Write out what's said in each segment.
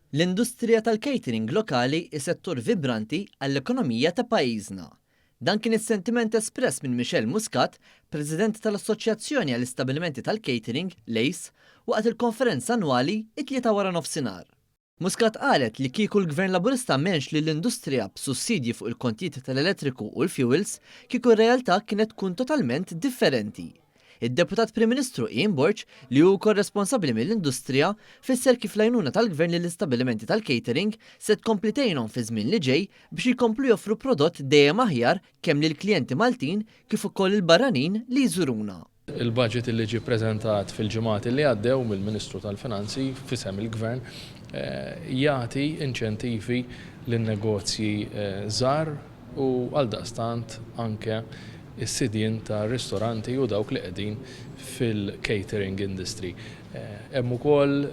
L-industrija tal-catering lokali is settur vibranti għall-ekonomija ta' pajjiżna. Dan kien is-sentiment espress minn Michel Muscat, President tal-Assoċjazzjoni għall-Istabbilimenti tal-Catering, LACE, waqt il-konferenza annwali it-tlieta wara nofsinhar. Muscat qalet li kieku l-Gvern Laburista menx li l-industrija b'sussidji fuq il-kontijiet tal-elettriku u l-fuels kieku r-realtà kienet tkun totalment differenti. Id-Deputat Prim Ministru Ian Borch li hu korresponsabbli mill-industrija fisser kif l-għajnuna tal-Gvern lill-istabbilimenti tal-catering se tkompli tgħinhom fi żmien li ġej biex jkomplu joffru prodott dejjem aħjar kemm lill-klijenti Maltin kif ukoll il-barranin li jżuruna. Il-budget li ġie ppreżentat fil-ġimgħat li għaddew mill-Ministru tal-Finanzi fisem il-Gvern jagħti inċentivi lin-negozji żgħar u għaldaqstant anke is-sidien ta' ristoranti u dawk li qegħdin fil-catering industry. Hemm ukoll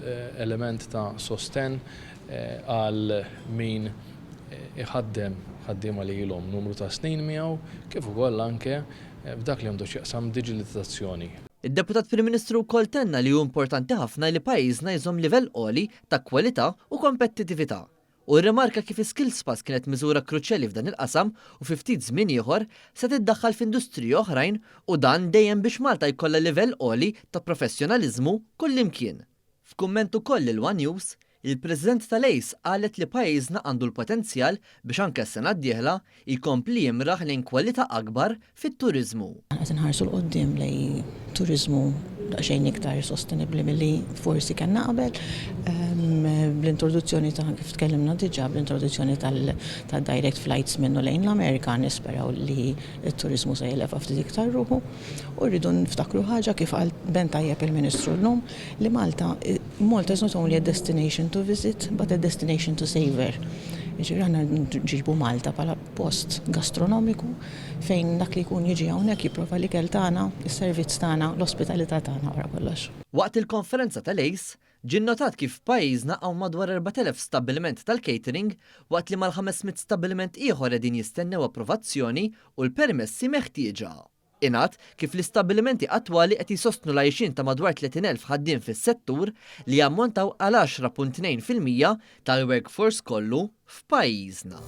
element ta' sosten għal min iħaddem ħaddiema li ilhom numru ta' snin miegħu kif ukoll anke f'dak li għandu x'jaqsam diġitalizzazzjoni. Id-Deputat Prim Ministru wkoll tenna li hu importanti ħafna li pajjiżna jżomm livell għoli ta' kwalità u kompetittività. U rrimarka kif Skillspass kienet miżura kruċjali f'dan il-qasam u fi ftit żmien ieħor se tiddaħħal f'industriji oħrajn u dan dejjem biex Malta jkollha livell għoli ta' professjonaliżmu kullimkien. F'kumment ukoll il-One News, il-President tal-LACE qalet li pajjiżna għandu l-potenzjal biex anke s-sena d-dieħla jkompli jimraħ lejn kwalità akbar fit-turiżmu. Qed inħarsu l-qoddim lejn turiżmu daqsxejn iktar sostenibbli milli forsi kellna qabel bl-introduzzjoni ta' kif tkellimna diġà bl-introduzzjoni tal-direct flights minnu lejn l-Amerika nisperaw li t-turiżmu se jeleva ftit iktar ruħu u rridu niftakru ħaġa kif qal ben tajjeb il-Ministru llum li Malta is not only a destination to visit but a destination to savor. Ġirana ġibu Malta pala post gastronomiku fejn dak li jkun jiġi hawnhekk jipprova l-ikel tagħna, is-servizz tagħna, l-ospitalità tagħna wara kollox. Waqt il-konferenza tal-LACE, ġien notat kif pajjiżna hawn madwar 4,000 stabbiliment tal-catering waqt li mal-500 stabbiliment ieħor qegħdin jistennew approvazzjoni u l-permessi meħtieġa. Ingħad kif l-istabbilimenti attwali qed jsostnu l-għajxin ta' madwar 30,000 ħaddiem fis-settur li jammontaw għal 10.2% tal-workforce kollu f'pajjiżna.